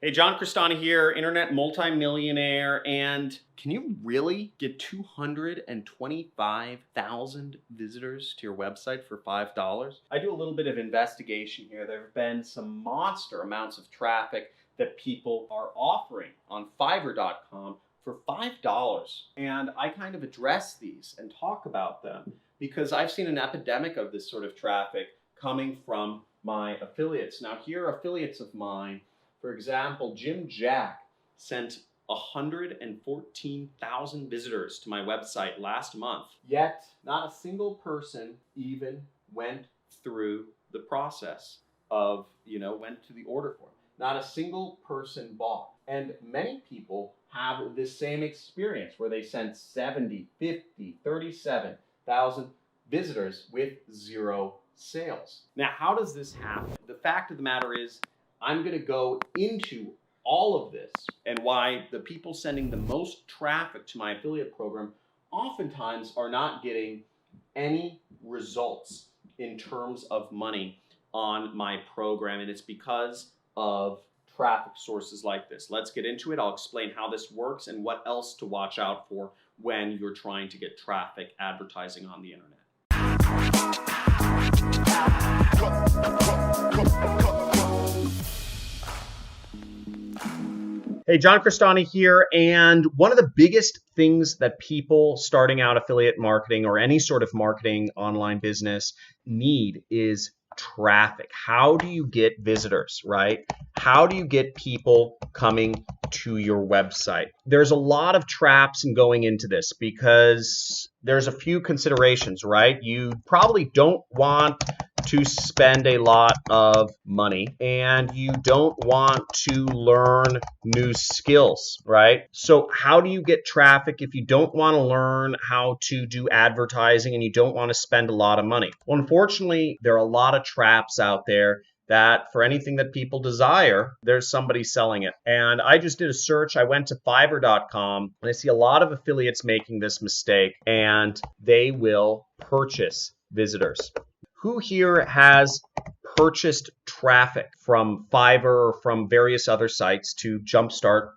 Hey, John Cristani here, internet multimillionaire, and can you really get 225,000 visitors to your website for $5? I do a little bit of investigation here. There have been some monster amounts of traffic that people are offering on Fiverr.com for $5. And I kind of address these and talk about them because I've seen an epidemic of this sort of traffic coming from my affiliates. Now, here are affiliates of mine. For example, Jim Jack sent 114,000 visitors to my website last month, yet not a single person even went through the process of, went to the order form. Not a single person bought. And many people have this same experience where they sent 70, 50, 37,000 visitors with zero sales. Now, how does this happen? The fact of the matter is, I'm going to go into all of this and why the people sending the most traffic to my affiliate program oftentimes are not getting any results in terms of money on my program. And it's because of traffic sources like this. Let's get into it. I'll explain how this works and what else to watch out for when you're trying to get traffic advertising on the internet. Hey, John Cristani here, and one of the biggest things that people starting out affiliate marketing or any sort of marketing online business need is traffic. How do you get visitors, right? How do you get people coming to your website? There's a lot of traps in going into this because there's a few considerations, right? You probably don't want to spend a lot of money and you don't want to learn new skills, right? So how do you get traffic if you don't want to learn how to do advertising and you don't want to spend a lot of money? Well, unfortunately, there are a lot of traps out there that for anything that people desire, there's somebody selling it. And I just did a search. I went to Fiverr.com and I see a lot of affiliates making this mistake, and they will purchase visitors. Who here has purchased traffic from Fiverr or from various other sites to jumpstart,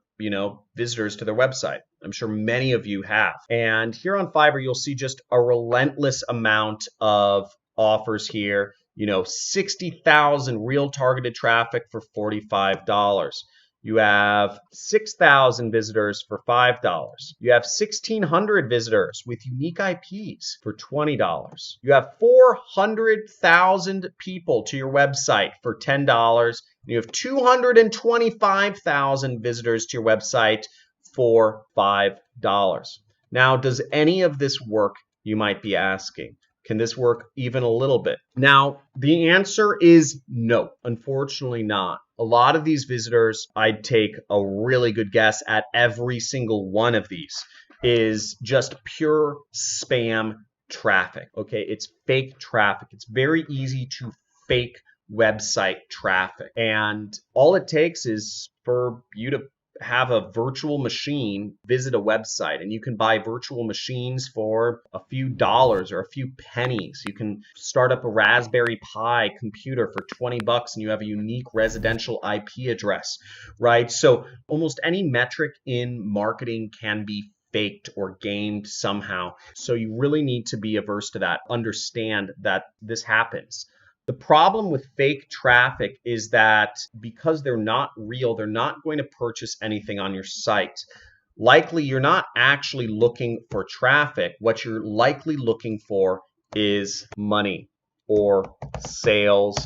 visitors to their website? I'm sure many of you have. And here on Fiverr, you'll see just a relentless amount of offers here. 60,000 real targeted traffic for $45. You have 6,000 visitors for $5. You have 1,600 visitors with unique IPs for $20. You have 400,000 people to your website for $10. You have 225,000 visitors to your website for $5. Now, does any of this work, you might be asking? Can this work even a little bit? Now, the answer is no, unfortunately not. A lot of these visitors, I'd take a really good guess at every single one of these, is just pure spam traffic. Okay, it's fake traffic. It's very easy to fake website traffic. And all it takes is for you to have a virtual machine visit a website, and you can buy virtual machines for a few dollars or a few pennies. You can start up a Raspberry Pi computer for $20 and you have a unique residential IP address, right? So almost any metric in marketing can be faked or gamed somehow. So you really need to be averse to that. Understand that this happens. The problem with fake traffic is that because they're not real, they're not going to purchase anything on your site. Likely, you're not actually looking for traffic. What you're likely looking for is money or sales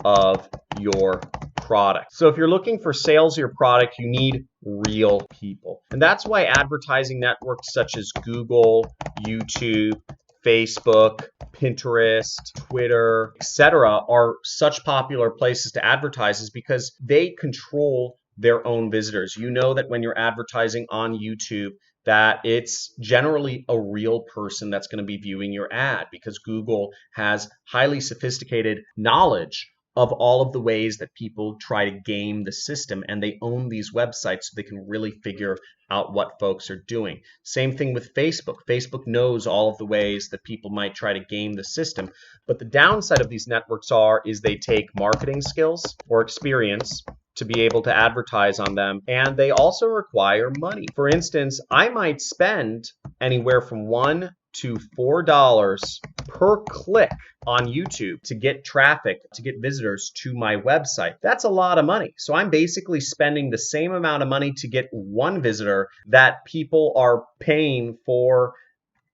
of your product. So if you're looking for sales of your product, you need real people. And that's why advertising networks such as Google, YouTube, Facebook, Pinterest, Twitter, etc. are such popular places to advertise, is because they control their own visitors. You know that when you're advertising on YouTube, that it's generally a real person that's going to be viewing your ad, because Google has highly sophisticated knowledge of all of the ways that people try to game the system, and they own these websites so they can really figure out what folks are doing. Same thing with Facebook. Facebook knows all of the ways that people might try to game the system, but the downside of these networks is they take marketing skills or experience to be able to advertise on them, and they also require money. For instance, I might spend anywhere from $1 to $4 per click on YouTube to get traffic, to get visitors to my website. That's a lot of money. So I'm basically spending the same amount of money to get one visitor that people are paying for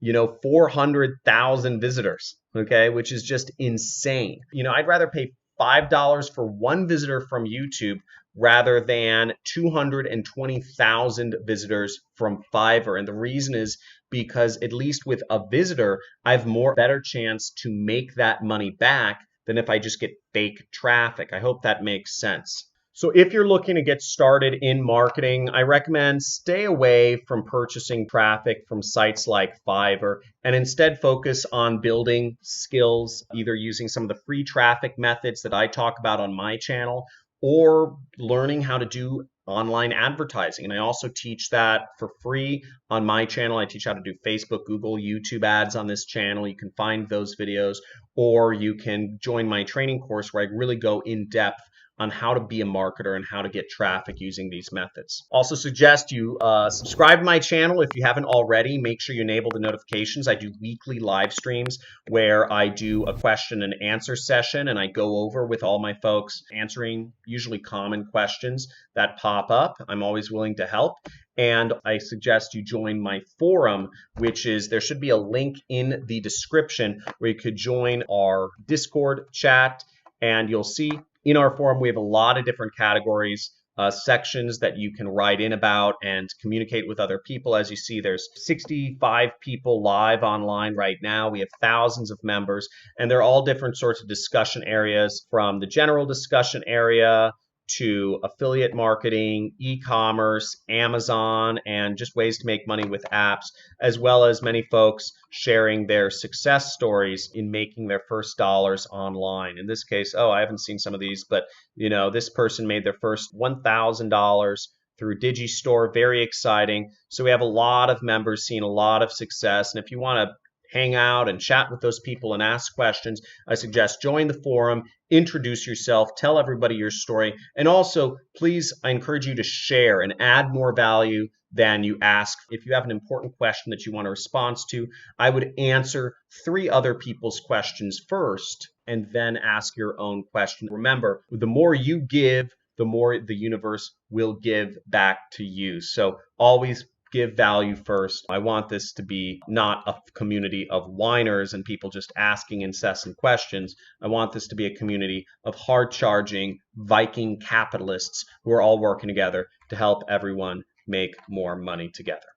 400,000 visitors, okay, which is just insane. I'd rather pay $5 for one visitor from YouTube rather than 220,000 visitors from Fiverr. And the reason is because at least with a visitor, I have better chance to make that money back than if I just get fake traffic. I hope that makes sense. So if you're looking to get started in marketing, I recommend stay away from purchasing traffic from sites like Fiverr and instead focus on building skills, either using some of the free traffic methods that I talk about on my channel or learning how to do online advertising. And I also teach that for free on my channel. I teach how to do Facebook, Google, YouTube ads on this channel. You can find those videos, or you can join my training course where I really go in depth on how to be a marketer and how to get traffic using these methods. Also suggest you subscribe to my channel if you haven't already. Make sure you enable the notifications. I do weekly live streams where I do a question and answer session, and I go over with all my folks answering usually common questions that pop up. I'm always willing to help. And I suggest you join my forum, which is, there should be a link in the description where you could join our Discord chat, and you'll see in our forum, we have a lot of different categories, sections that you can write in about and communicate with other people. As you see, there's 65 people live online right now. We have thousands of members, and they're all different sorts of discussion areas, from the general discussion area to affiliate marketing, e-commerce, Amazon, and just ways to make money with apps, as well as many folks sharing their success stories in making their first dollars online. In this case, I haven't seen some of these, but this person made their first $1,000 through Digistore. Very exciting. So we have a lot of members seeing a lot of success. And if you want to hang out and chat with those people and ask questions, I suggest join the forum, introduce yourself, tell everybody your story, and also please, I encourage you to share and add more value than you ask. If you have an important question that you want a response to, I would answer 3 other people's questions first and then ask your own question. Remember, the more you give, the more the universe will give back to you. So always give value first. I want this to be not a community of whiners and people just asking incessant questions. I want this to be a community of hard-charging Viking capitalists who are all working together to help everyone make more money together.